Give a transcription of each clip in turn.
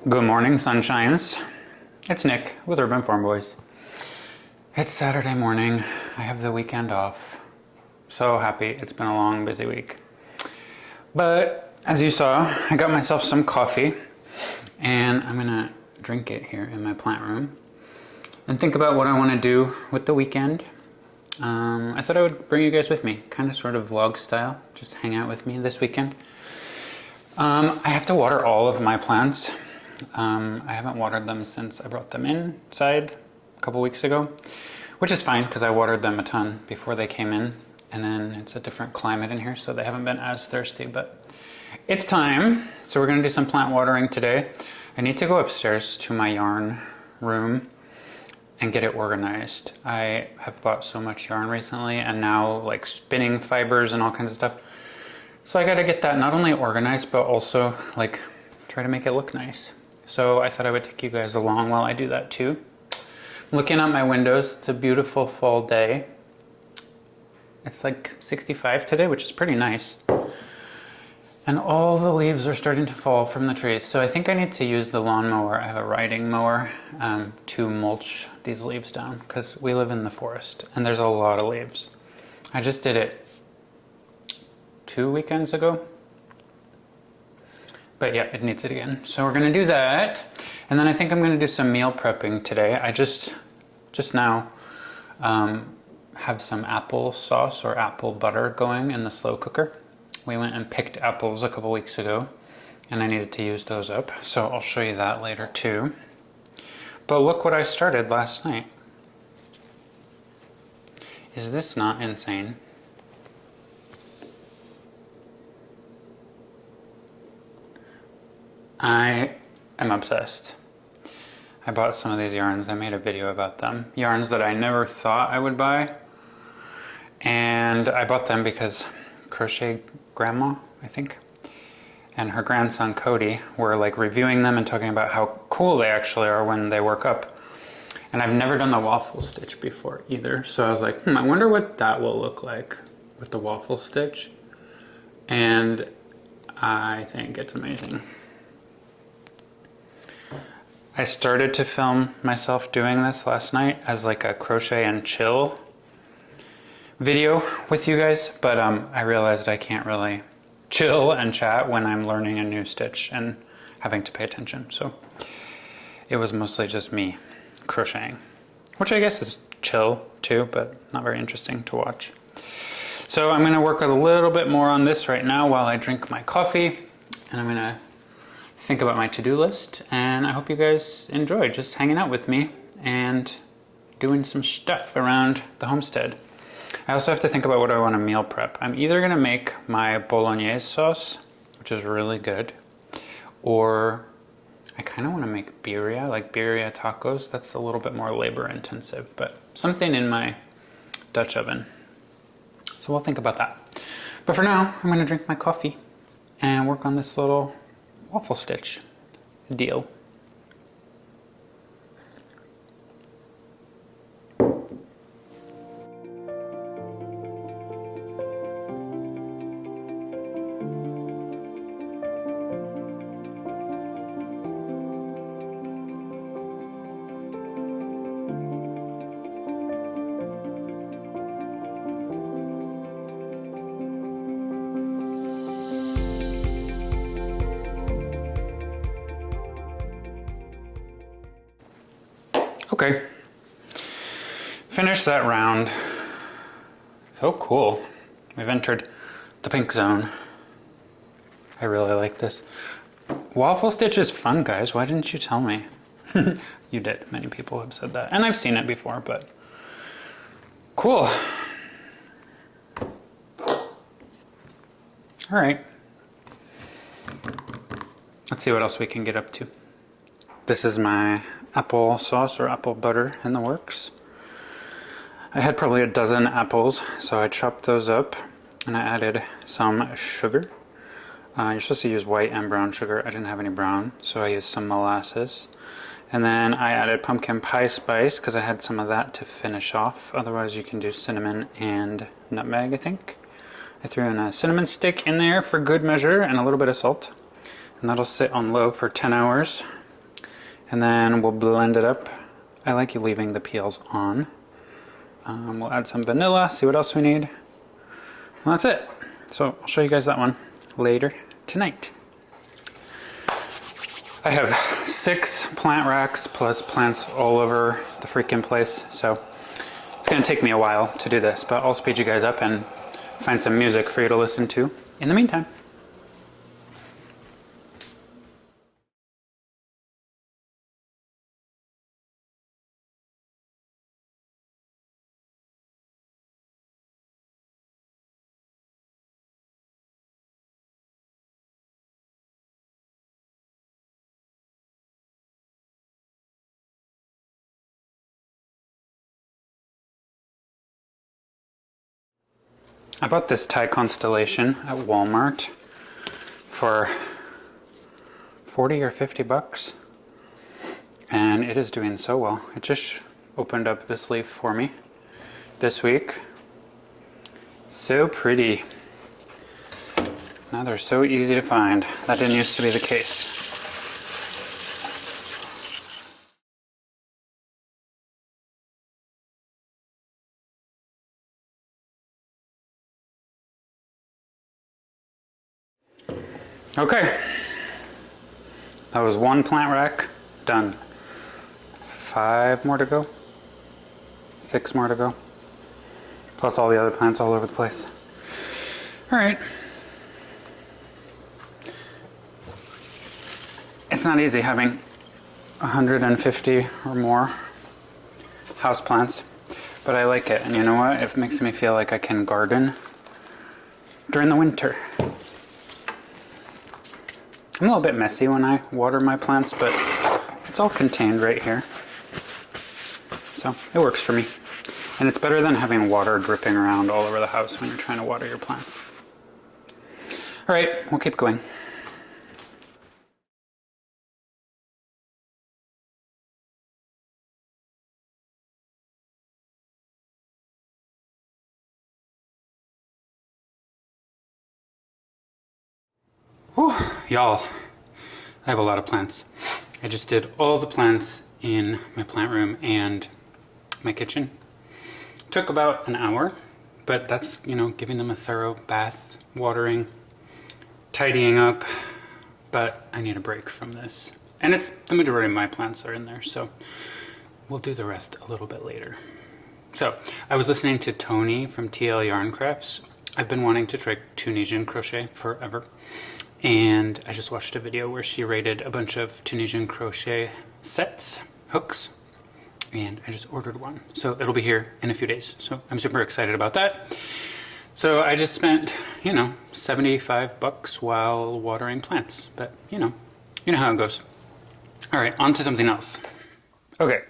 Good morning, sunshines. It's Nick with Urban Farm Boys. It's Saturday morning. I have the weekend off. So happy. It's been a long, busy week. But as you saw, I got myself some coffee and I'm gonna drink it here in my plant room and think about what I want to do with the weekend. I thought I would bring you guys with me, kind of sort of vlog style, just hang out with me this weekend. I have to water all of my plants. I haven't watered them since I brought them inside a couple weeks ago, which is fine because I watered them a ton before they came in, and then it's a different climate in here, so they haven't been as thirsty, but it's time. So we're gonna do some plant watering today. I need to go upstairs to my yarn room and get it organized. I have bought so much yarn recently and now like spinning fibers and all kinds of stuff. So I gotta get that not only organized, but also like try to make it look nice. So I thought I would take you guys along while I do that too. Looking out my windows, it's a beautiful fall day. It's like 65 today, which is pretty nice. And all the leaves are starting to fall from the trees. So I think I need to use the lawnmower. I have a riding mower to mulch these leaves down because we live in the forest and there's a lot of leaves. I just did it 2 weekends ago. But yeah, it needs it again. So we're gonna do that. And then I think I'm gonna do some meal prepping today. I just now have some apple sauce or apple butter going in the slow cooker. We went and picked apples a couple weeks ago and I needed to use those up. So I'll show you that later too. But look what I started last night. Is this not insane? I am obsessed. I bought some of these yarns. I made a video about them. Yarns that I never thought I would buy. And I bought them because Crochet Grandma, I think, and her grandson Cody were like reviewing them and talking about how cool they actually are when they work up. And I've never done the waffle stitch before either. So I was like, I wonder what that will look like with the waffle stitch. And I think it's amazing. I started to film myself doing this last night as like a crochet and chill video with you guys, but I realized I can't really chill and chat when I'm learning a new stitch and having to pay attention. So it was mostly just me crocheting, which I guess is chill too, but not very interesting to watch. So I'm gonna work a little bit more on this right now while I drink my coffee, and I'm gonna think about my to-do list, and I hope you guys enjoy just hanging out with me and doing some stuff around the homestead. I also have to think about what I want to meal prep. I'm either going to make my bolognese sauce, which is really good, or I kind of want to make birria, like birria tacos. That's a little bit more labor intensive, but something in my Dutch oven. So we'll think about that. But for now, I'm going to drink my coffee and work on this little waffle stitch deal. Okay, finish that round. So cool. We've entered the pink zone. I really like this. Waffle stitch is fun, guys. Why didn't you tell me? You did. Many people have said that. And I've seen it before, but cool. All right. Let's see what else we can get up to. This is my apple sauce or apple butter in the works. I had probably a dozen apples, so I chopped those up and I added some sugar. You're supposed to use white and brown sugar. I didn't have any brown, so I used some molasses. And then I added pumpkin pie spice because I had some of that to finish off. Otherwise you can do cinnamon and nutmeg, I think. I threw in a cinnamon stick in there for good measure and a little bit of salt. And that'll sit on low for 10 hours And then we'll blend it up. I like you leaving the peels on. We'll add some vanilla, see what else we need. Well, that's it. So I'll show you guys that one later tonight. I have 6 plant racks plus plants all over the freaking place. So it's gonna take me a while to do this, but I'll speed you guys up and find some music for you to listen to in the meantime. I bought this Thai constellation at Walmart for 40 or 50 bucks, and it is doing so well. It just opened up this leaf for me this week. So pretty. Now they're so easy to find. That didn't used to be the case. Okay, that was 1 plant rack done. 5 more to go, 6 more to go, plus all the other plants all over the place. All right, it's not easy having 150 or more houseplants, but I like it, and you know what? It makes me feel like I can garden during the winter. I'm a little bit messy when I water my plants, but it's all contained right here. So it works for me. And it's better than having water dripping around all over the house when you're trying to water your plants. All right, we'll keep going. Whew, y'all. I have a lot of plants. I just did all the plants in my plant room and my kitchen. Took about an hour, but that's, you know, giving them a thorough bath, watering, tidying up, but I need a break from this. And it's the majority of my plants are in there, so we'll do the rest a little bit later. So I was listening to Tony from TL Yarn Crafts. I've been wanting to try Tunisian crochet forever. And I just watched a video where she rated a bunch of Tunisian crochet sets, hooks, and I just ordered one. So it'll be here in a few days. So I'm super excited about that. So I just spent, you know, 75 bucks while watering plants, but you know how it goes. All right, on to something else. Okay,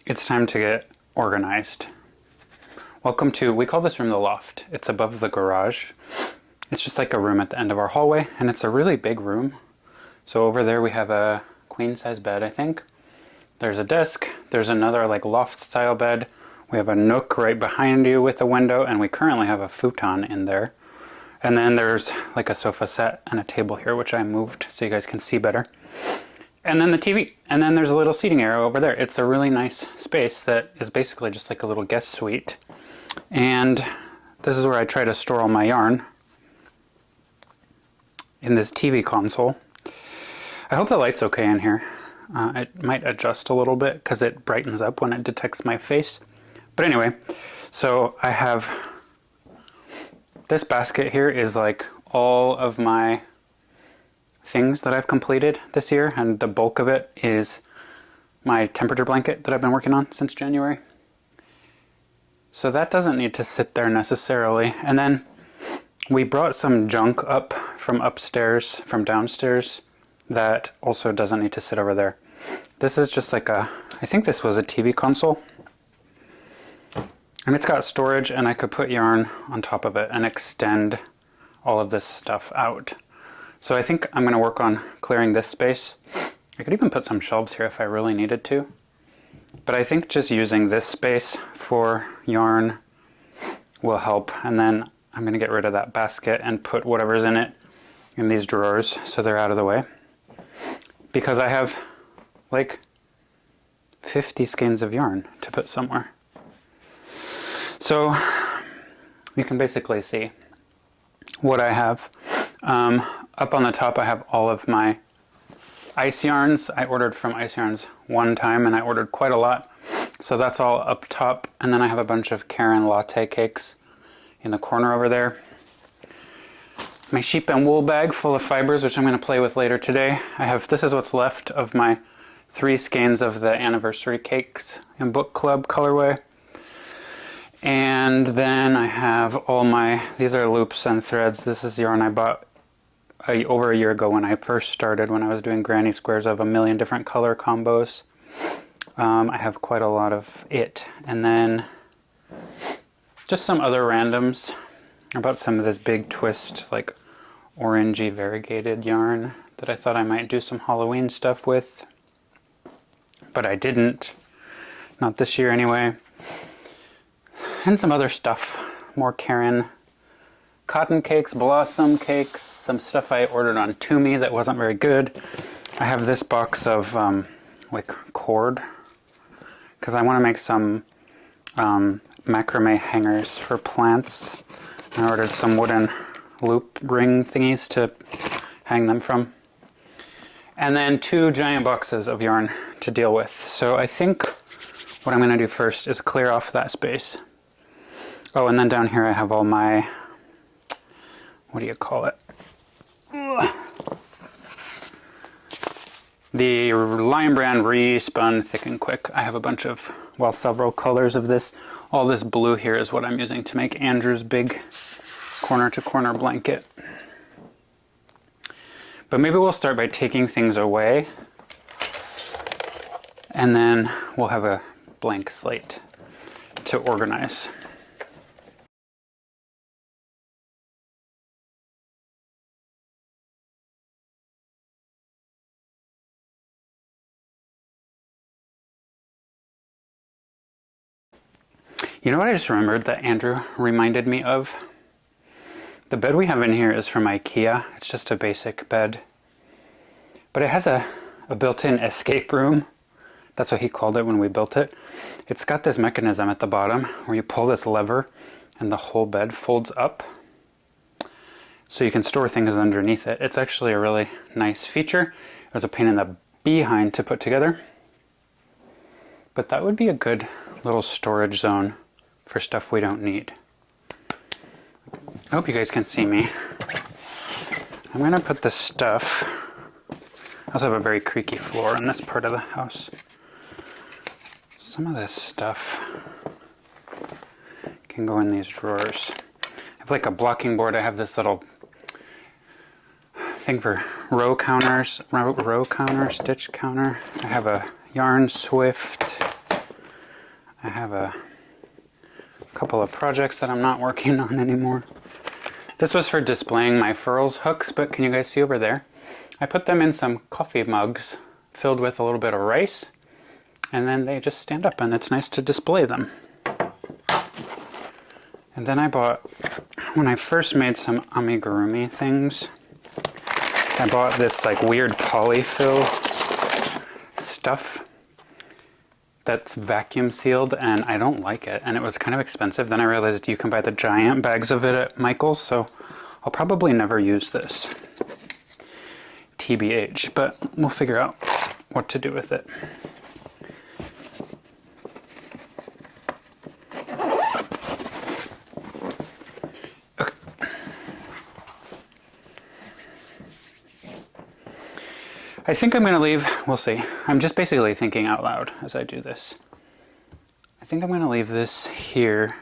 it's time to get organized. Welcome to, we call this room the loft. It's above the garage. It's just like a room at the end of our hallway, and it's a really big room. So over there we have a queen size bed, I think. There's a desk, there's another like loft style bed. We have a nook right behind you with a window, and we currently have a futon in there. And then there's like a sofa set and a table here, which I moved so you guys can see better. And then the TV, and then there's a little seating area over there. It's a really nice space that is basically just like a little guest suite. And this is where I try to store all my yarn. In this TV console. I hope the light's okay in here. It might adjust a little bit because it brightens up when it detects my face. But anyway, so I have this basket here is like all of my things that I've completed this year, and the bulk of it is my temperature blanket that I've been working on since January. So that doesn't need to sit there necessarily. And then we brought some junk up from upstairs, from downstairs, that also doesn't need to sit over there. This is just like a, I think this was a TV console. And it's got storage, and I could put yarn on top of it and extend all of this stuff out. So I think I'm going to work on clearing this space. I could even put some shelves here if I really needed to. But I think just using this space for yarn will help. And then I'm going to get rid of that basket and put whatever's in it in these drawers so they're out of the way. Because I have like 50 skeins of yarn to put somewhere. So you can basically see what I have. Up on the top I have all of my ice yarns. I ordered from Ice Yarns one time and I ordered quite a lot. So that's all up top. And then I have a bunch of Karen latte cakes in the corner over there. My sheep and wool bag full of fibers, which I'm going to play with later today. This is what's left of my 3 skeins of the anniversary cakes in book club colorway. And then I have all these are loops and threads. This is yarn I bought over a year ago when I first started, when I was doing granny squares of a million different color combos. I have quite a lot of it. And then just some other randoms. I bought some of this big twist, like orangey variegated yarn that I thought I might do some Halloween stuff with. But I didn't. Not this year anyway. And some other stuff. More Karen cotton cakes, blossom cakes, some stuff I ordered on Tumi that wasn't very good. I have this box of like cord because I want to make some macrame hangers for plants. I ordered some wooden loop ring thingies to hang them from. And then 2 giant boxes of yarn to deal with. So I think what I'm going to do first is clear off that space. Oh, and then down here I have all my, what do you call it? The Lion Brand Respun Thick and Quick. I have a bunch of, well, several colors of this. All this blue here is what I'm using to make Andrew's big corner-to-corner blanket. But maybe we'll start by taking things away, and then we'll have a blank slate to organize. You know what I just remembered that Andrew reminded me of? The bed we have in here is from IKEA. It's just a basic bed. But it has a built-in escape room. That's what he called it when we built it. It's got this mechanism at the bottom where you pull this lever and the whole bed folds up. So you can store things underneath it. It's actually a really nice feature. It was a pain in the behind to put together. But that would be a good little storage zone for stuff we don't need. I hope you guys can see me. I'm going to put this stuff. I also have a very creaky floor in this part of the house. Some of this stuff can go in these drawers. I have like a blocking board. I have this little thing for row counters, row counter, stitch counter. I have a yarn swift. I have a couple of projects that I'm not working on anymore. This was for displaying my furls hooks, but can you guys see over there? I put them in some coffee mugs filled with a little bit of rice, and then they just stand up and it's nice to display them. And then I bought, when I first made some amigurumi things, I bought this like weird polyfill stuff that's vacuum sealed, and I don't like it, and it was kind of expensive. Then I realized you can buy the giant bags of it at Michael's, so I'll probably never use this. TBH, but we'll figure out what to do with it. Okay. I think I'm going to leave, we'll see. I'm just basically thinking out loud as I do this. I think I'm going to leave this here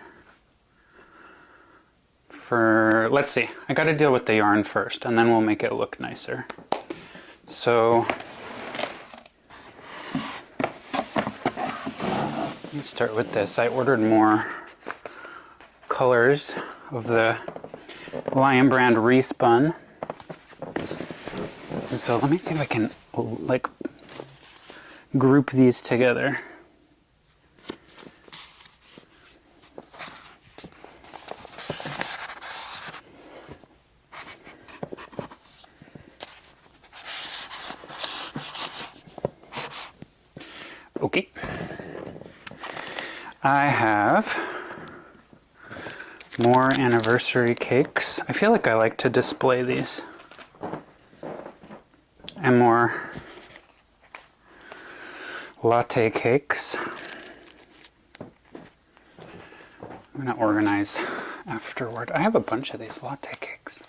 for, let's see. I got to deal with the yarn first, and then we'll make it look nicer. So, let's start with this. I ordered more colors of the Lion Brand Respun. So let me see if I can like group these together. Okay. I have more anniversary cakes. I feel like I like to display these. And more latte cakes. I'm gonna organize afterward. I have a bunch of these latte cakes.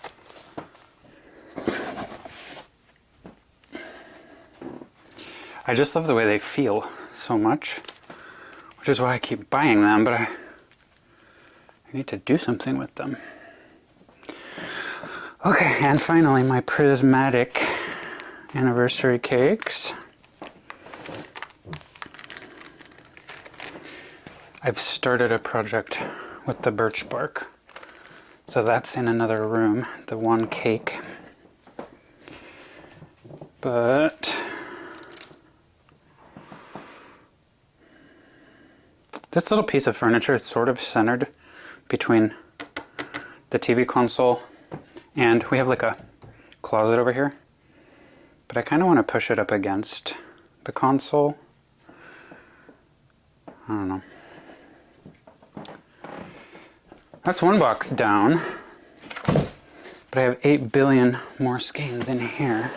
I just love the way they feel so much, which is why I keep buying them, but I need to do something with them. Okay, and finally my prismatic anniversary cakes. I've started a project with the birch bark, so that's in another room, the one cake. But this little piece of furniture is sort of centered between the TV console and we have like a closet over here. But I kind of want to push it up against the console. I don't know. That's one box down. But I have 8 billion more skeins in here.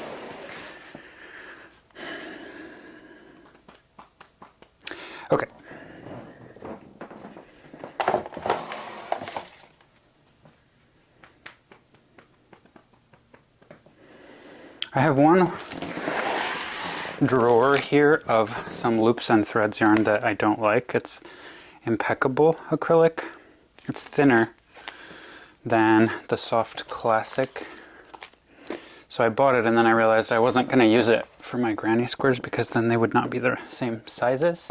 Okay. I have one drawer here of some loops and threads yarn that I don't like. It's impeccable acrylic. It's thinner than the soft classic. So I bought it and then I realized I wasn't going to use it for my granny squares because then they would not be the same sizes.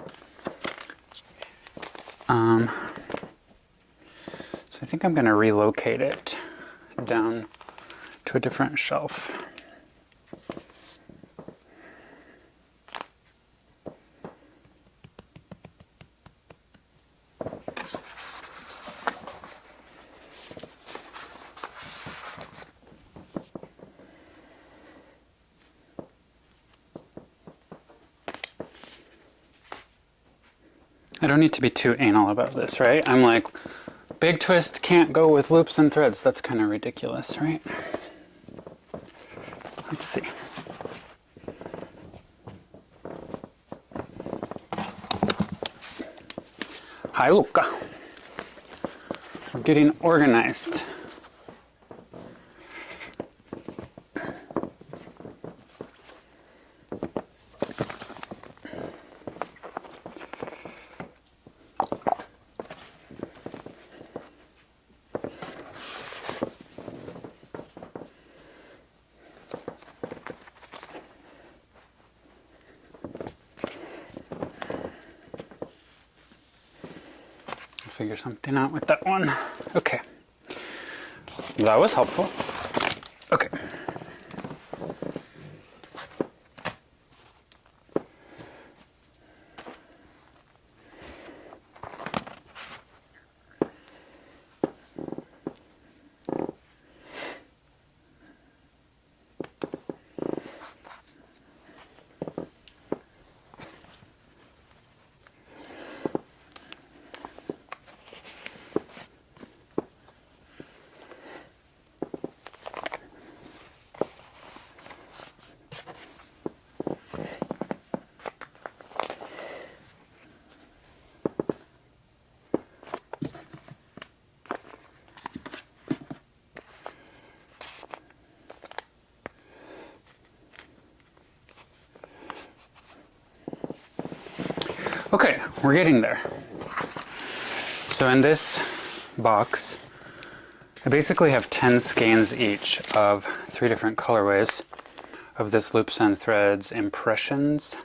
So I think I'm going to relocate it down to a different shelf. I don't need to be too anal about this, right? I'm like, big twist can't go with loops and threads. That's kind of ridiculous, right? Let's see. Hi, Luca. We're getting organized. Figure something out with that one. Okay. That was helpful. Okay. Okay, we're getting there. So in this box, I basically have 10 skeins each of 3 different colorways of this Loops and Threads Impressions.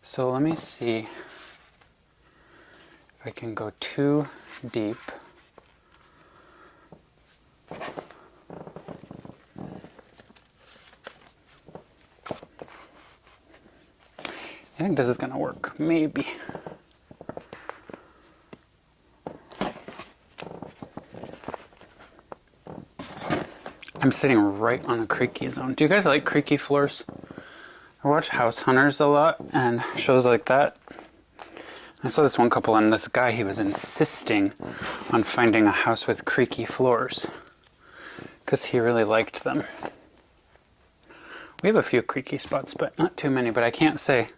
So let me see if I can go too deep. I think this is gonna work, maybe. I'm sitting right on a creaky zone. Do you guys like creaky floors? I watch House Hunters a lot and shows like that. I saw this one couple and this guy, he was insisting on finding a house with creaky floors because he really liked them. We have a few creaky spots, but not too many, but I can't say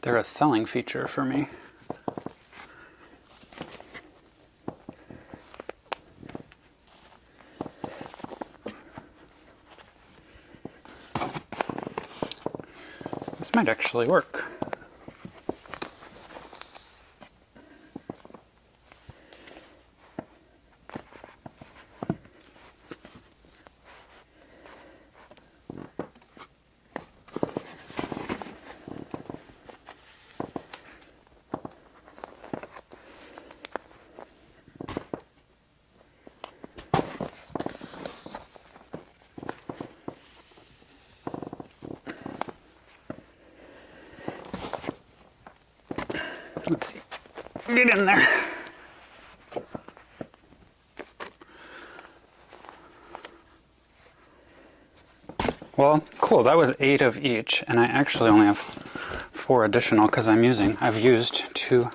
they're a selling feature for me. This might actually work. Let's see. Get in there. Well, cool. That was 8 of each, and I actually only have 4 additional because I've used 2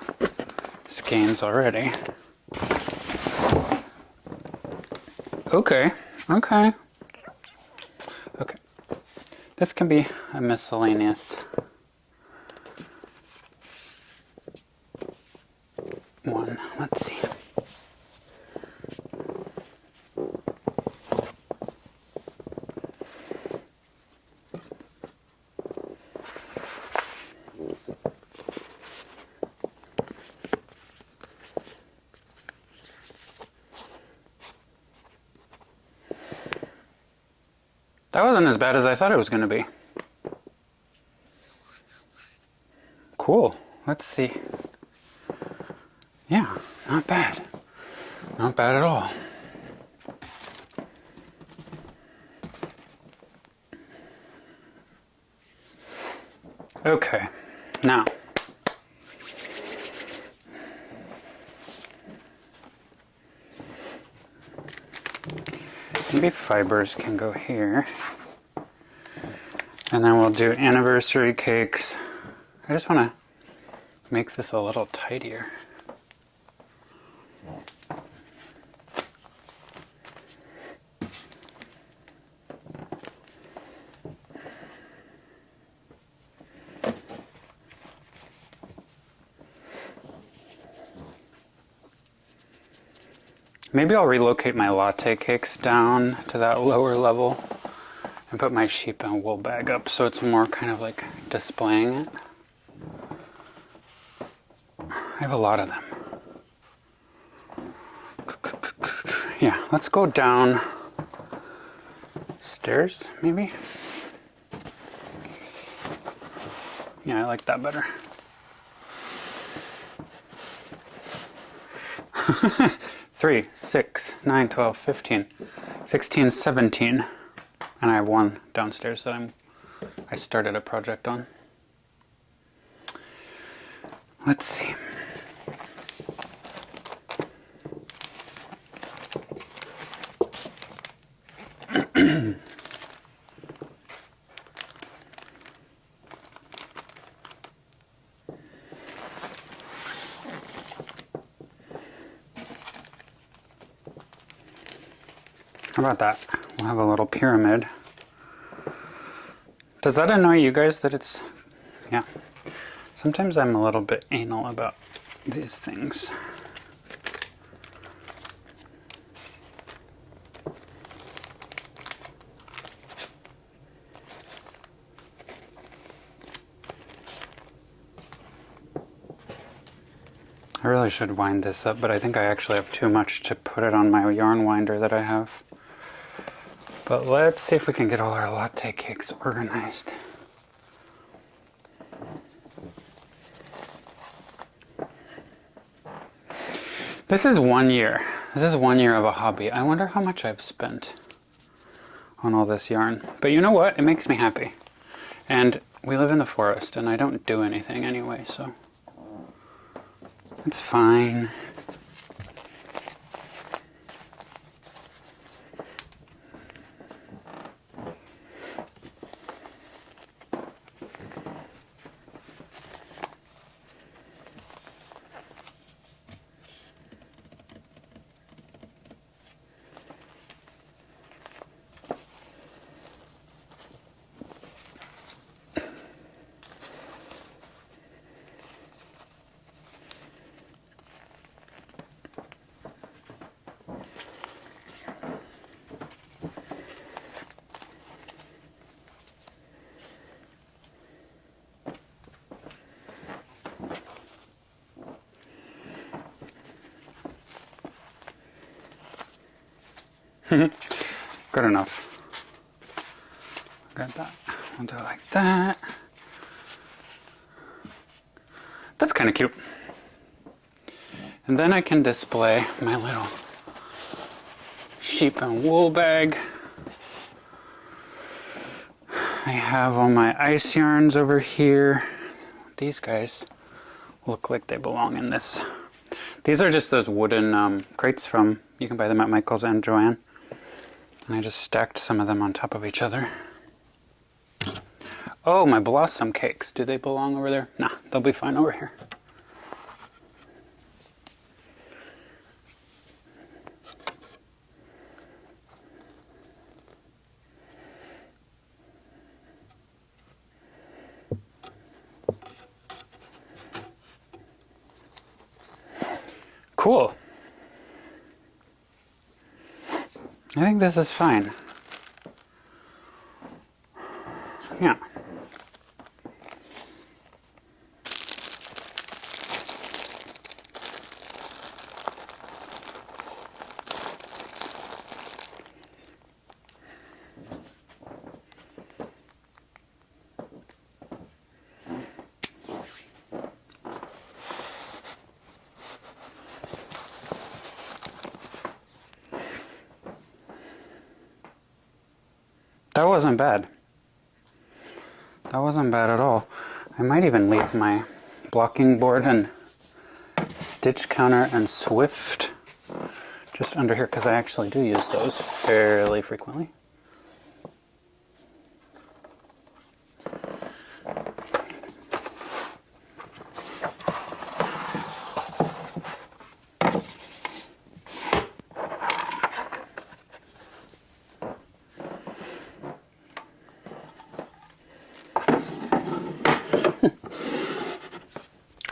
skeins already. Okay. This can be a miscellaneous one. Let's see. That wasn't as bad as I thought it was going to be. Cool. Let's see. Yeah, not bad. Not bad at all. Okay, now. Maybe fibers can go here. And then we'll do anniversary cakes. I just want to make this a little tidier. Maybe I'll relocate my latte cakes down to that lower level and put my sheep and wool bag up so it's more kind of like displaying it. I have a lot of them. Yeah, let's go down stairs maybe. Yeah, I like that better. 3, 6, 9, 12, 15, 16, 17. And I have one downstairs that I started a project on. Let's see. How about that? We'll have a little pyramid. Does that annoy you guys that it's... Yeah. Sometimes I'm a little bit anal about these things. I really should wind this up, but I think I actually have too much to put it on my yarn winder that I have. But let's see if we can get all our latte cakes organized. This is 1 year. This is 1 year of a hobby. I wonder how much I've spent on all this yarn. But you know what? It makes me happy. And we live in the forest and I don't do anything anyway, so it's fine. Good enough. Got that. We'll do it like that. That's kind of cute. And then I can display my little sheep and wool bag. I have all my ice yarns over here. These guys look like they belong in this. These are just those wooden crates from, you can buy them at Michael's and Joann. And I just stacked some of them on top of each other. Oh, my blossom cakes. Do they belong over there? Nah, they'll be fine over here. Cool. I think this is fine. Yeah. That wasn't bad. That wasn't bad at all. I might even leave my blocking board and stitch counter and Swift just under here because I actually do use those fairly frequently.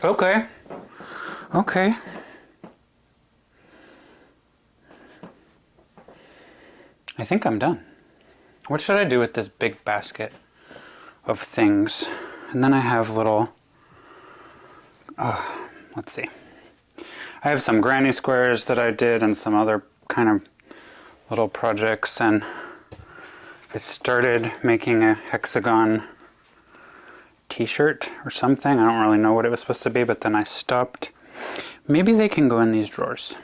Okay. Okay. I think I'm done. What should I do with this big basket of things? And then I have little, let's see. I have some granny squares that I did and some other kind of little projects, and I started making a hexagon t-shirt or something. I don't really know what it was supposed to be, but then I stopped. Maybe they can go in these drawers.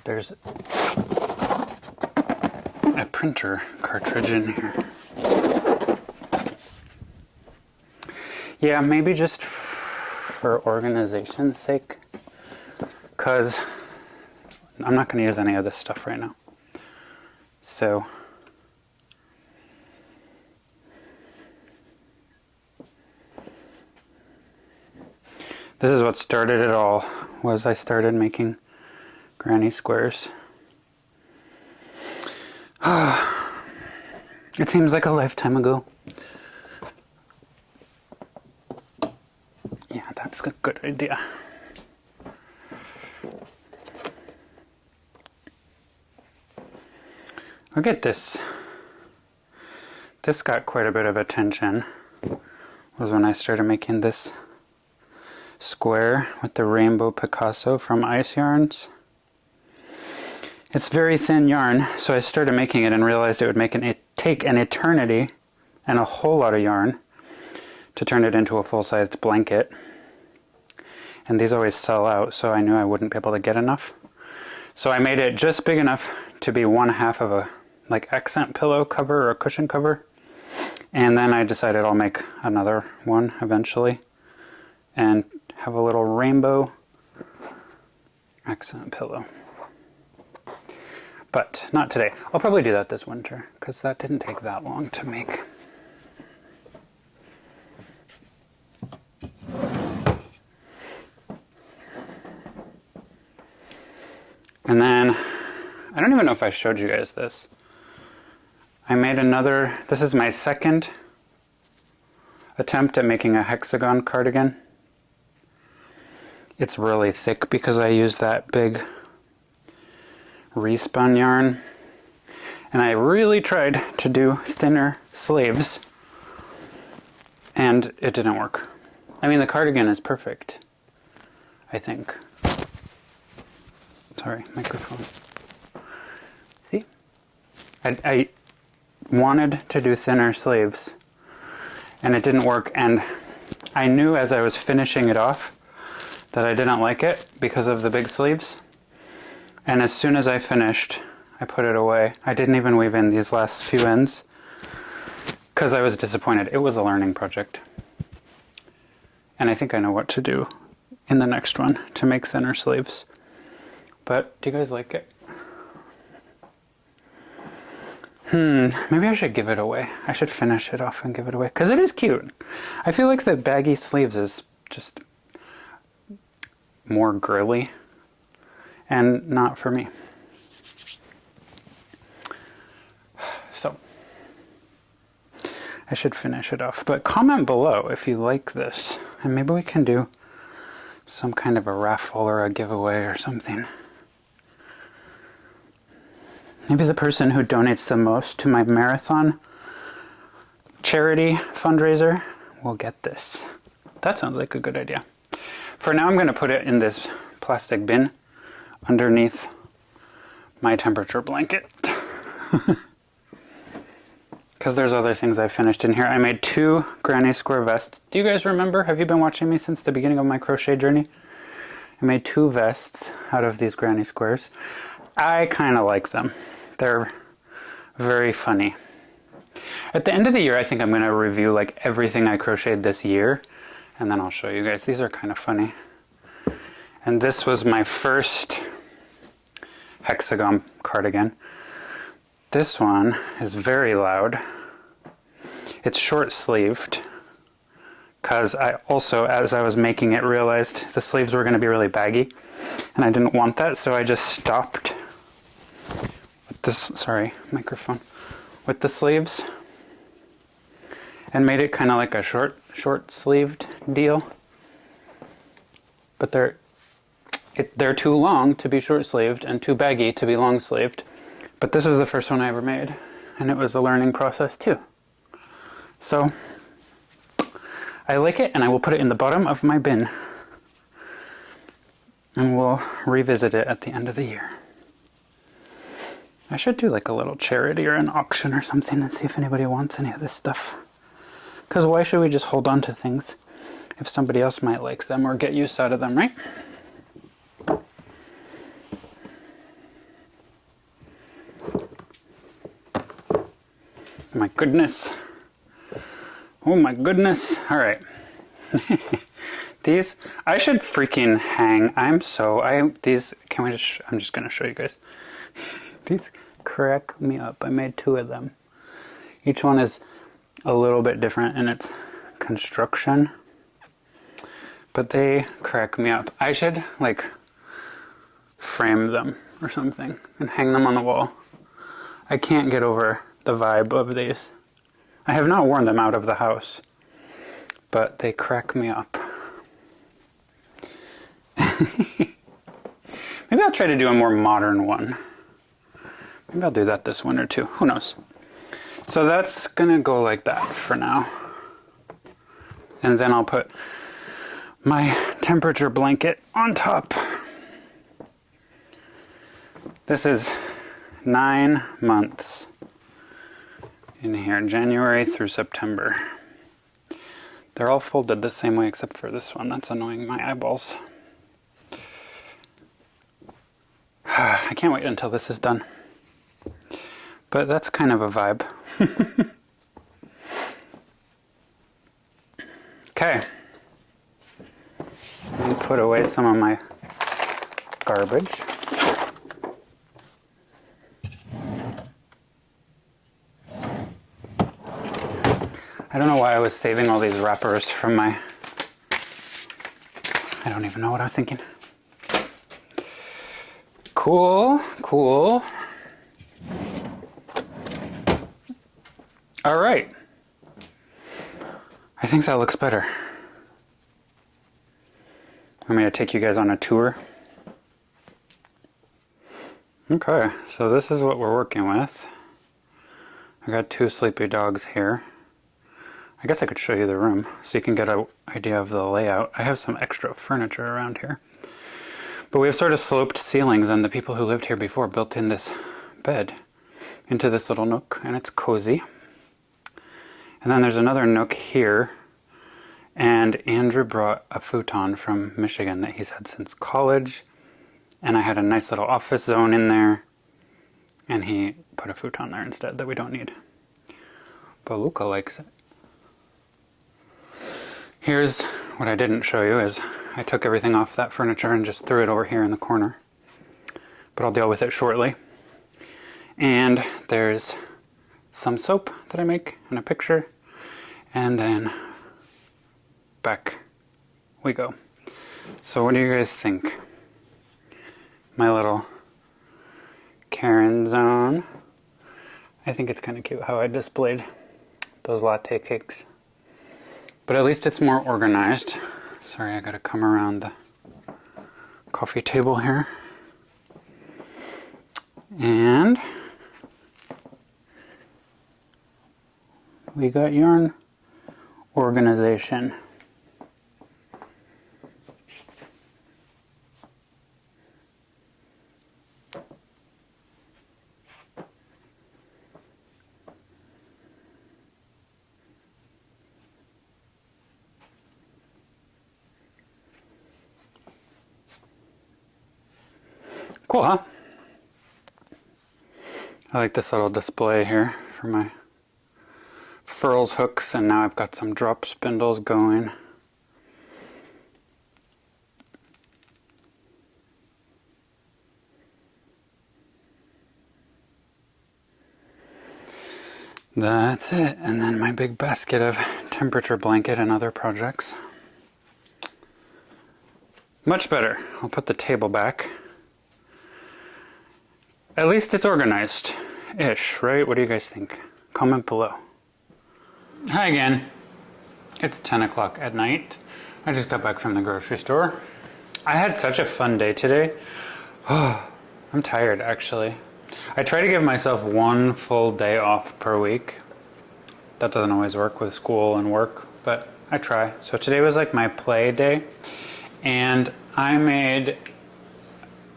There's a printer cartridge in here. Yeah, maybe just for organization's sake, because I'm not going to use any of this stuff right now. So this is what started it all, was I started making granny squares. It seems like a lifetime ago. Yeah, that's a good idea. Look at this. This got quite a bit of attention. Was when I started making this square with the rainbow Picasso from Ice Yarns. It's very thin yarn, so I started making it and realized it would take an eternity and a whole lot of yarn to turn it into a full-sized blanket. And these always sell out, so I knew I wouldn't be able to get enough. So I made it just big enough to be 1/2 of a accent pillow cover or a cushion cover. And then I decided I'll make another one eventually and have a little rainbow accent pillow. But not today. I'll probably do that this winter because that didn't take that long to make. And then, I don't even know if I showed you guys this. I made another, this is my second attempt at making a hexagon cardigan. It's really thick because I used that big respun yarn. And I really tried to do thinner sleeves. And it didn't work. I mean, the cardigan is perfect. I think. Sorry, microphone. See? I wanted to do thinner sleeves and it didn't work, and I knew as I was finishing it off that I didn't like it because of the big sleeves. And as soon as I finished, I put it away. I didn't even weave in these last few ends because I was disappointed. It was a learning project. And I think I know what to do in the next one to make thinner sleeves. But do you guys like it? Maybe I should give it away. I should finish it off and give it away because it is cute. I feel like the baggy sleeves is just more girly and not for me. So I should finish it off, but comment below if you like this, and maybe we can do some kind of a raffle or a giveaway or something. Maybe the person who donates the most to my marathon charity fundraiser will get this. That sounds like a good idea. For now, I'm going to put it in this plastic bin underneath my temperature blanket. Because there's other things I finished in here. I made 2 granny square vests. Do you guys remember? Have you been watching me since the beginning of my crochet journey? I made 2 vests out of these granny squares. I kind of like them. They're very funny. At the end of the year, I think I'm going to review like everything I crocheted this year, and then I'll show you guys. These are kind of funny. And this was my first hexagon cardigan. This one is very loud. It's short sleeved because I also, as I was making it, realized the sleeves were going to be really baggy and I didn't want that, so I just stopped with this, sorry, microphone, with the sleeves and made it kind of like a short sleeved deal. But they're too long to be short sleeved and too baggy to be long sleeved. But this was the first one I ever made, and it was a learning process too. So I like it, and I will put it in the bottom of my bin, and we'll revisit it at the end of the year. I should do like a little charity or an auction or something and see if anybody wants any of this stuff. Because why should we just hold on to things if somebody else might like them or get use out of them, right? My goodness. Oh my goodness. All right. These, I should freaking hang. I'm just going to show you guys. These crack me up. I made 2 of them. Each one is a little bit different in its construction, but they crack me up. I should like frame them or something and hang them on the wall. I can't get over the vibe of these. I have not worn them out of the house, but they crack me up. Maybe I'll try to do a more modern one. Maybe I'll do that this winter too. Who knows? So that's gonna go like that for now. And then I'll put my temperature blanket on top. This is 9 months in here, January through September. They're all folded the same way except for this one. That's annoying my eyeballs. I can't wait until this is done. But that's kind of a vibe. Okay. Let me put away some of my garbage. I don't know why I was saving all these wrappers from my... I don't even know what I was thinking. Cool, cool. All right. I think that looks better. I'm going to take you guys on a tour. Okay, so this is what we're working with. I got 2 sleepy dogs here. I guess I could show you the room so you can get an idea of the layout. I have some extra furniture around here. But we have sort of sloped ceilings, and the people who lived here before built in this bed into this little nook, and it's cozy. And then there's another nook here, and Andrew brought a futon from Michigan that he's had since college, and I had a nice little office zone in there, and he put a futon there instead that we don't need. But Luca likes it. Here's what I didn't show you is I took everything off that furniture and just threw it over here in the corner. But I'll deal with it shortly. And there's some soap that I make and a picture. And then back we go. So what do you guys think? My little Karen zone. I think it's kind of cute how I displayed those latte cakes. But at least it's more organized. Sorry, I gotta come around the coffee table here. And we got yarn organization. Cool, huh? I like this little display here for my furls hooks, and now I've got some drop spindles going. That's it, and then my big basket of temperature blanket and other projects. Much better. I'll put the table back. At least it's organized-ish, right? What do you guys think? Comment below. Hi again. It's 10 o'clock at night. I just got back from the grocery store. I had such a fun day today. I'm tired, actually. I try to give myself one full day off per week. That doesn't always work with school and work, but I try. So today was like my play day, and I made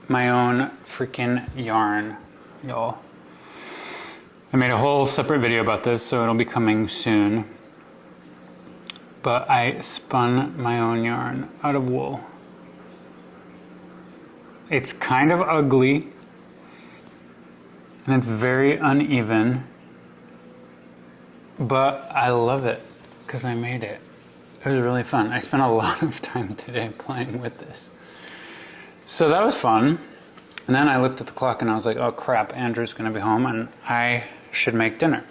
my own freaking yarn, y'all. I made a whole separate video about this, so it'll be coming soon. But I spun my own yarn out of wool. It's kind of ugly, and it's very uneven, but I love it because I made it. It was really fun. I spent a lot of time today playing with this. So that was fun. And then I looked at the clock and I was like, oh crap, Andrew's gonna be home and I should make dinner.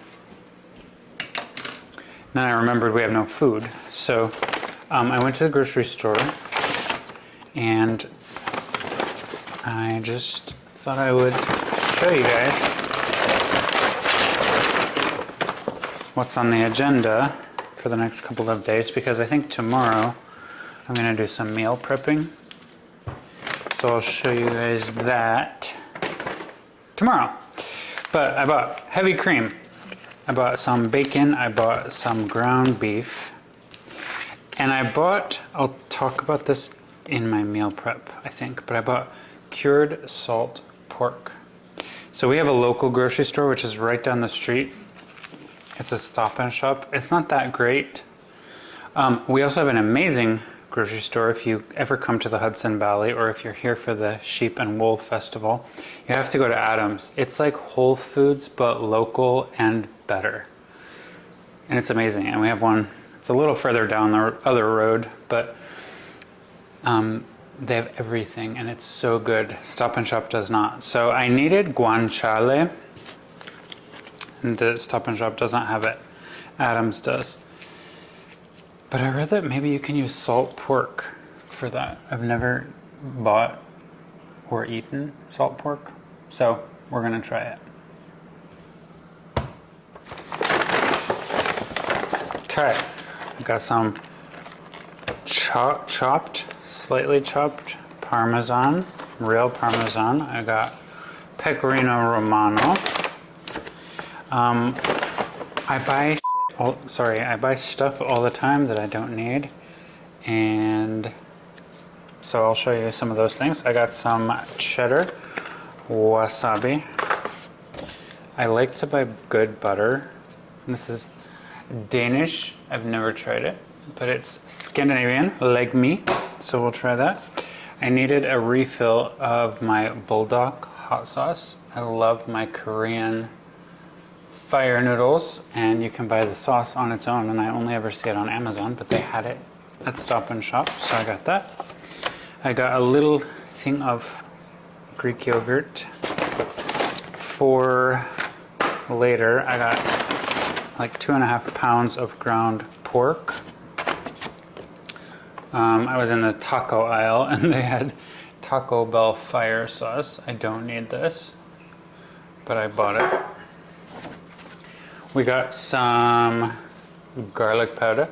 Then I remembered we have no food. So I went to the grocery store and I just thought I would show you guys what's on the agenda for the next couple of days, because I think tomorrow I'm gonna do some meal prepping. So I'll show you guys that tomorrow. But I bought heavy cream. I bought some bacon. I bought some ground beef. And I bought, I'll talk about this in my meal prep, I think, but I bought cured salt pork. So we have a local grocery store, which is right down the street. It's a Stop and Shop. It's not that great. We also have an amazing grocery store if you ever come to the Hudson Valley, or if you're here for the Sheep and Wool Festival. You have to go to Adams. It's like Whole Foods, but local and better. And it's amazing. And we have one, it's a little further down the other road, but they have everything and it's so good. Stop and Shop does not. So I needed guanciale, and the Stop and Shop doesn't have it. Adams does. But I read that maybe you can use salt pork for that. I've never bought or eaten salt pork, so we're gonna try it. Okay, I've got some slightly chopped Parmesan, real Parmesan. I got Pecorino Romano. I buy I buy stuff all the time that I don't need. And so I'll show you some of those things. I got some cheddar, wasabi. I like to buy good butter. This is Danish. I've never tried it, but it's Scandinavian, like me. So we'll try that. I needed a refill of my bulldog hot sauce. I love my Korean fire noodles, and you can buy the sauce on its own, and I only ever see it on Amazon, but they had it at Stop and Shop, so I got that. I got a little thing of Greek yogurt. For later, I got like 2.5 pounds of ground pork. I was in the taco aisle and they had Taco Bell fire sauce. I don't need this, but I bought it. We got some garlic powder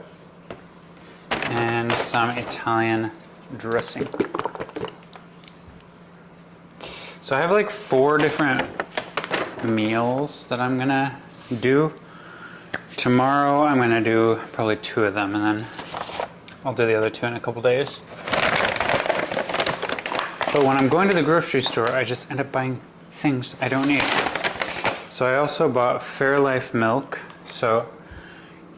and some Italian dressing. So I have like 4 different meals that I'm gonna do. Tomorrow I'm gonna do probably 2 of them, and then I'll do the other 2 in a couple days. But when I'm going to the grocery store, I just end up buying things I don't need. So I also bought Fairlife milk. So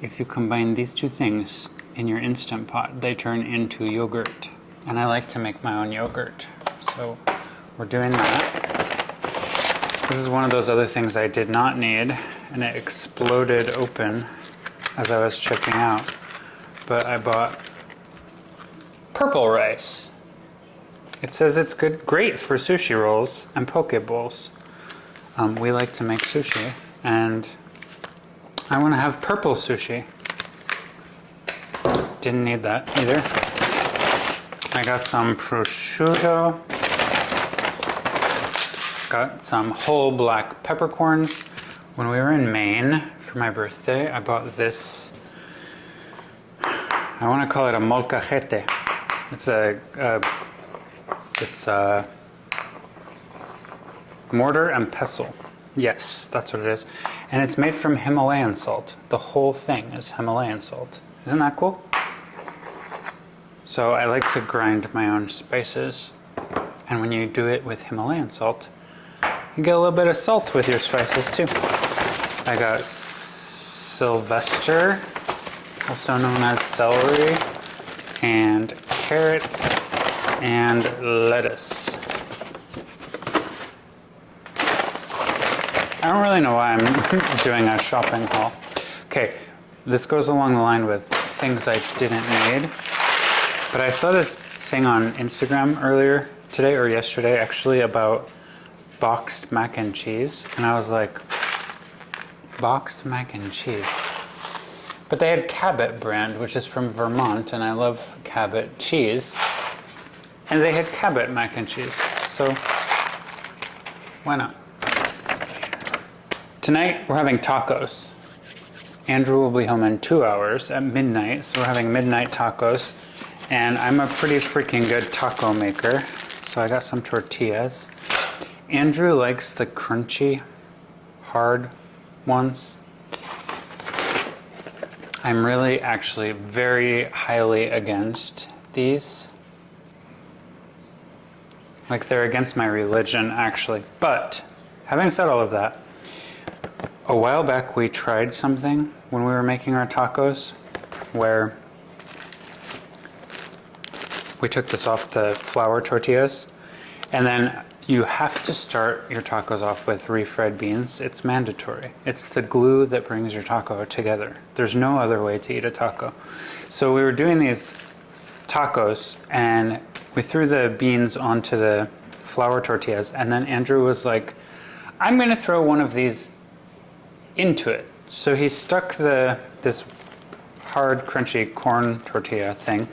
if you combine these 2 things in your Instant Pot, they turn into yogurt. And I like to make my own yogurt. So we're doing that. This is one of those other things I did not need, and it exploded open as I was checking out. But I bought purple rice. It says it's great for sushi rolls and poke bowls. We like to make sushi, and I want to have purple sushi. Didn't need that either. I got some prosciutto. Got some whole black peppercorns. When we were in Maine for my birthday, I bought this. I want to call it a molcajete. It's a mortar and pestle. Yes, that's what it is. And it's made from Himalayan salt. The whole thing is Himalayan salt. Isn't that cool? So I like to grind my own spices. And when you do it with Himalayan salt, you get a little bit of salt with your spices too. I got Sylvester, also known as celery, and carrots, and lettuce. I don't really know why I'm doing a shopping haul. Okay, this goes along the line with things I didn't need. But I saw this thing on Instagram earlier today, or yesterday actually, about boxed mac and cheese. And I was like, boxed mac and cheese? But they had Cabot brand, which is from Vermont, and I love Cabot cheese. And they had Cabot mac and cheese, so why not? Tonight we're having tacos. Andrew will be home in 2 hours at midnight, so we're having midnight tacos. And I'm a pretty freaking good taco maker, so I got some tortillas. Andrew likes the crunchy, hard ones. I'm really actually very highly against these. Like, they're against my religion, actually. But having said all of that, a while back we tried something when we were making our tacos where we took this off the flour tortillas, and then you have to start your tacos off with refried beans. It's mandatory. It's the glue that brings your taco together. There's no other way to eat a taco. So we were doing these tacos, and we threw the beans onto the flour tortillas, and then Andrew was like, I'm gonna throw one of these into it. So he stuck this hard, crunchy corn tortilla thing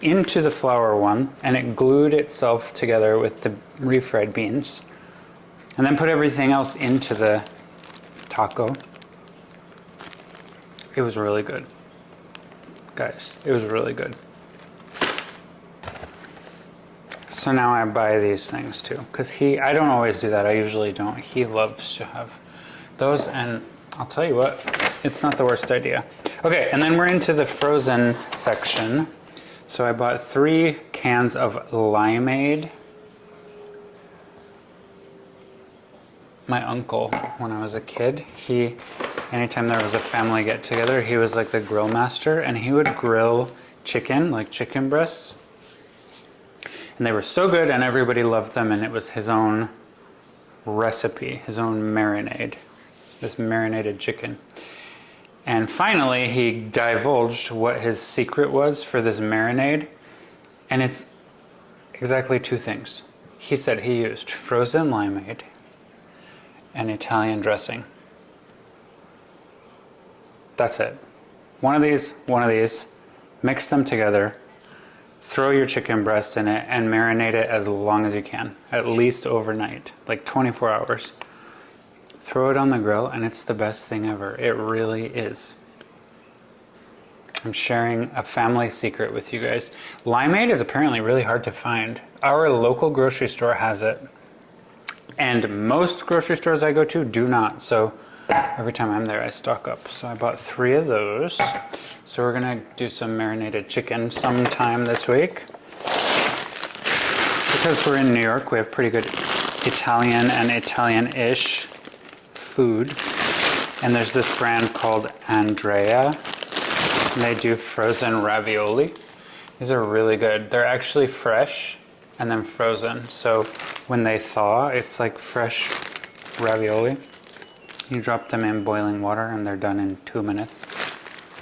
into the flour one, and it glued itself together with the refried beans, and then put everything else into the taco. It was really good. Guys, it was really good. So now I buy these things too, because I don't always do that, I usually don't. He loves to have those, and I'll tell you what, it's not the worst idea. Okay, and then we're into the frozen section. So I bought 3 cans of limeade. My uncle, when I was a kid, anytime there was a family get together, he was like the grill master, and he would grill chicken, like chicken breasts. And they were so good, and everybody loved them, and it was his own recipe, his own marinade, this marinated chicken. And finally, he divulged what his secret was for this marinade, and it's exactly 2 things. He said he used frozen limeade and Italian dressing. That's it. One of these, mix them together, throw your chicken breast in it, and marinate it as long as you can, at least overnight, like 24 hours. Throw it on the grill, and it's the best thing ever. It really is. I'm sharing a family secret with you guys. Limeade is apparently really hard to find. Our local grocery store has it, and most grocery stores I go to do not. So every time I'm there, I stock up. So I bought 3 of those. So we're gonna do some marinated chicken sometime this week. Because we're in New York, we have pretty good Italian and Italian-ish food. And there's this brand called Andrea, and they do frozen ravioli. These are really good. They're actually fresh and then frozen. So when they thaw, it's like fresh ravioli. You drop them in boiling water and they're done in 2 minutes.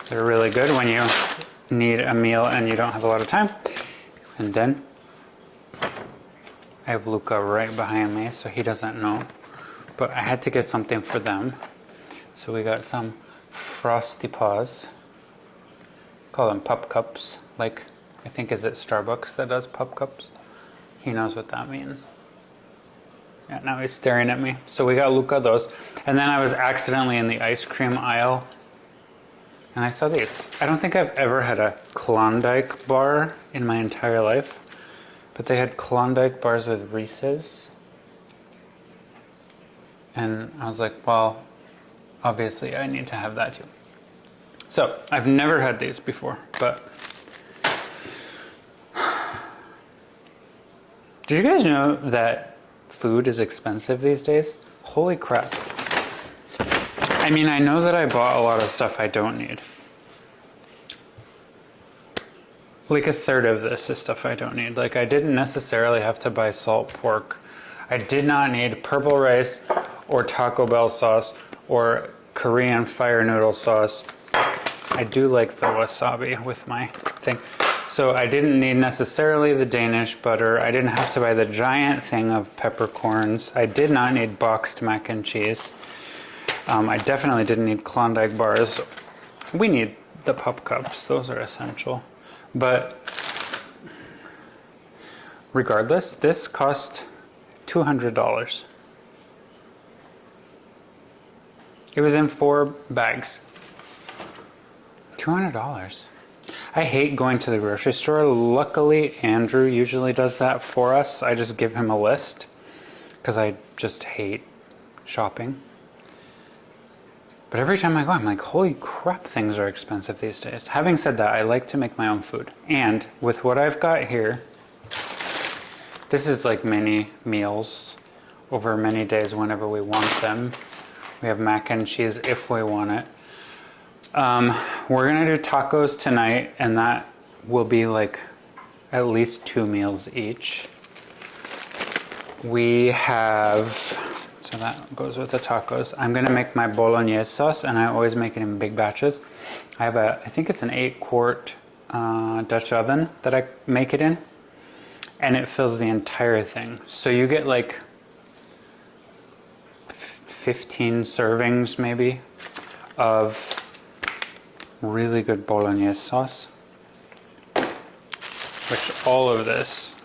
They're really good when you need a meal and you don't have a lot of time. And then I have Luca right behind me, so he doesn't know. But I had to get something for them. So we got some Frosty Paws. Call them pup cups. Like, I think, is it Starbucks that does pup cups? He knows what that means. Yeah, now he's staring at me. So we got Luca those. And then I was accidentally in the ice cream aisle, and I saw these. I don't think I've ever had a Klondike bar in my entire life, but they had Klondike bars with Reese's. And I was like, well, obviously I need to have that too. So I've never had these before, but did you guys know that food is expensive these days? Holy crap. I mean, I know that I bought a lot of stuff I don't need. Like a third of this is stuff I don't need. Like, I didn't necessarily have to buy salt pork. I did not need purple rice or Taco Bell sauce or Korean fire noodle sauce. I do like the wasabi with my thing. So I didn't need necessarily the Danish butter. I didn't have to buy the giant thing of peppercorns. I did not need boxed mac and cheese. I definitely didn't need Klondike bars. We need the pup cups. Those are essential. But regardless, this cost $200. It was in 4 bags. $200. I hate going to the grocery store. Luckily, Andrew usually does that for us. I just give him a list because I just hate shopping. But every time I go, I'm like, holy crap, things are expensive these days. Having said that, I like to make my own food. And with what I've got here, this is like mini meals over many days whenever we want them. We have mac and cheese if we want it. We're gonna do tacos tonight, and that will be like at least 2 meals each. We have, so that goes with the tacos. I'm gonna make my bolognese sauce, and I always make it in big batches. I have I think it's an 8-quart Dutch oven that I make it in, and it fills the entire thing. So you get like 15 servings maybe of really good bolognese sauce, which all of this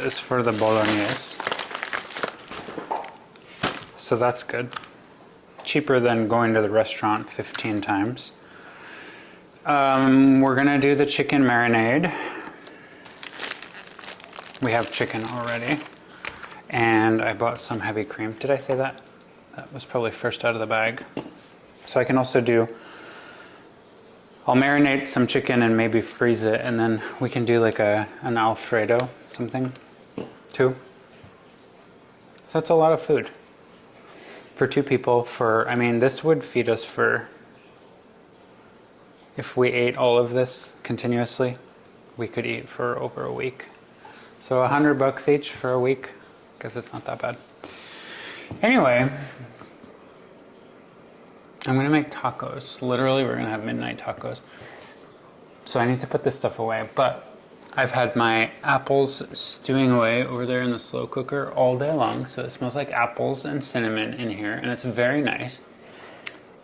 is for the bolognese. So that's good. Cheaper than going to the restaurant 15 times. We're gonna do the chicken marinade. We have chicken already. And I bought some heavy cream. Did I say that? That was probably first out of the bag. So I can also do, I'll marinate some chicken and maybe freeze it, and then we can do like an Alfredo something too. So it's a lot of food for 2 people. I mean, this would feed us for, if we ate all of this continuously, we could eat for over a week. So $100 each for a week. Guess it's not that bad. Anyway, I'm gonna make tacos. Literally, we're gonna have midnight tacos. So I need to put this stuff away, but I've had my apples stewing away over there in the slow cooker all day long. So it smells like apples and cinnamon in here, and it's very nice.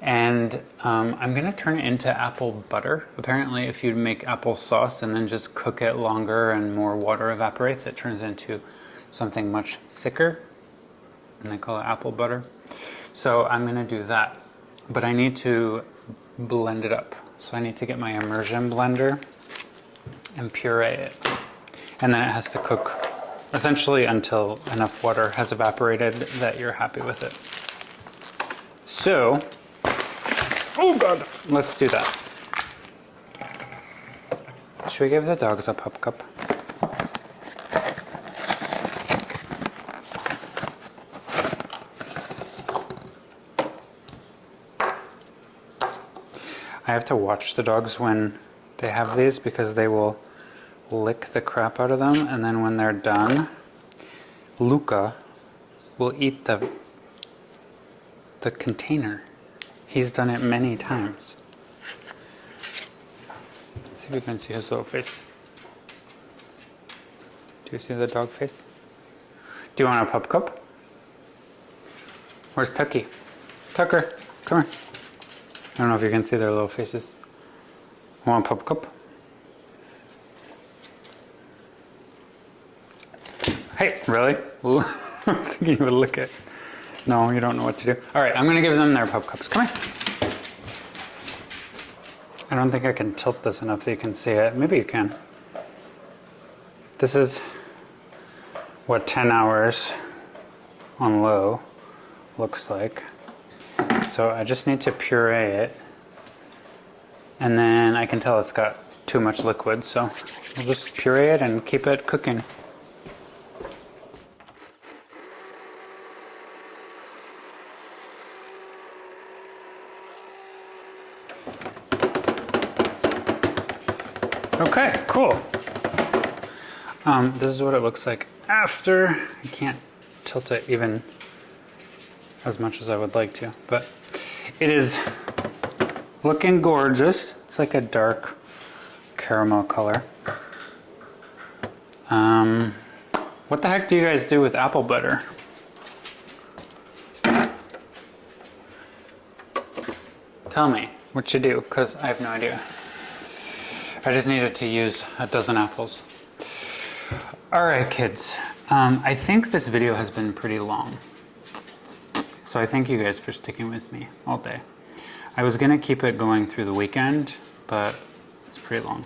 And I'm gonna turn it into apple butter. Apparently, if you make apple sauce and then just cook it longer and more water evaporates, it turns into something much thicker, and they call it apple butter. So I'm gonna do that, but I need to blend it up. So I need to get my immersion blender and puree it. And then it has to cook essentially until enough water has evaporated that you're happy with it. So, oh God, let's do that. Should we give the dogs a pup cup? I have to watch the dogs when they have these because they will lick the crap out of them, and then when they're done, Luca will eat the container. He's done it many times. Let's see if you can see his little face. Do you see the dog face? Do you want a pup cup? Where's Tucky? Tucker, come here. I don't know if you can see their little faces. Want a pup cup? Hey, really? I was thinking you would lick it. No, you don't know what to do. All right, I'm gonna give them their pup cups. Come here. I don't think I can tilt this enough that you can see it. Maybe you can. This is what 10 hours on low looks like. So I just need to puree it, and then I can tell it's got too much liquid, so we'll just puree it and keep it cooking. Okay, cool. This is what it looks like after. I can't tilt it even as much as I would like to, but it is looking gorgeous. It's like a dark caramel color. What the heck do you guys do with apple butter? Tell me what you do, because I have no idea. I just needed to use a dozen apples. All right, kids. I think this video has been pretty long. So I thank you guys for sticking with me all day. I was gonna keep it going through the weekend, but it's pretty long.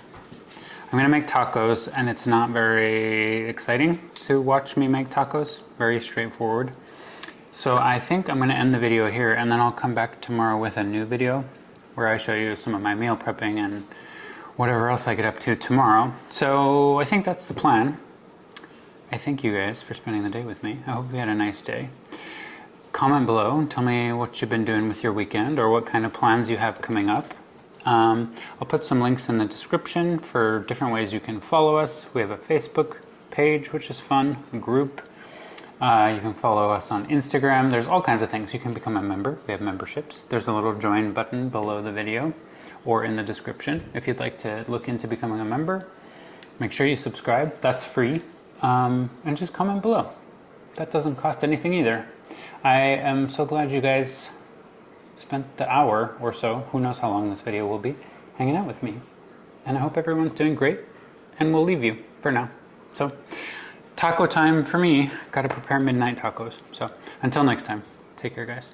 I'm gonna make tacos, and it's not very exciting to watch me make tacos, very straightforward. So I think I'm gonna end the video here, and then I'll come back tomorrow with a new video where I show you some of my meal prepping and whatever else I get up to tomorrow. So I think that's the plan. I thank you guys for spending the day with me. I hope you had a nice day. Comment below and tell me what you've been doing with your weekend or what kind of plans you have coming up. I'll put some links in the description for different ways you can follow us. We have a Facebook page, which is fun, a group. You can follow us on Instagram. There's all kinds of things. You can become a member. We have memberships. There's a little join button below the video or in the description if you'd like to look into becoming a member. Make sure you subscribe. That's free. And just comment below. That doesn't cost anything either. I am so glad you guys spent the hour or so, who knows how long this video will be, hanging out with me. And I hope everyone's doing great, and we'll leave you for now. So, taco time for me. Gotta prepare midnight tacos. So, until next time, take care, guys.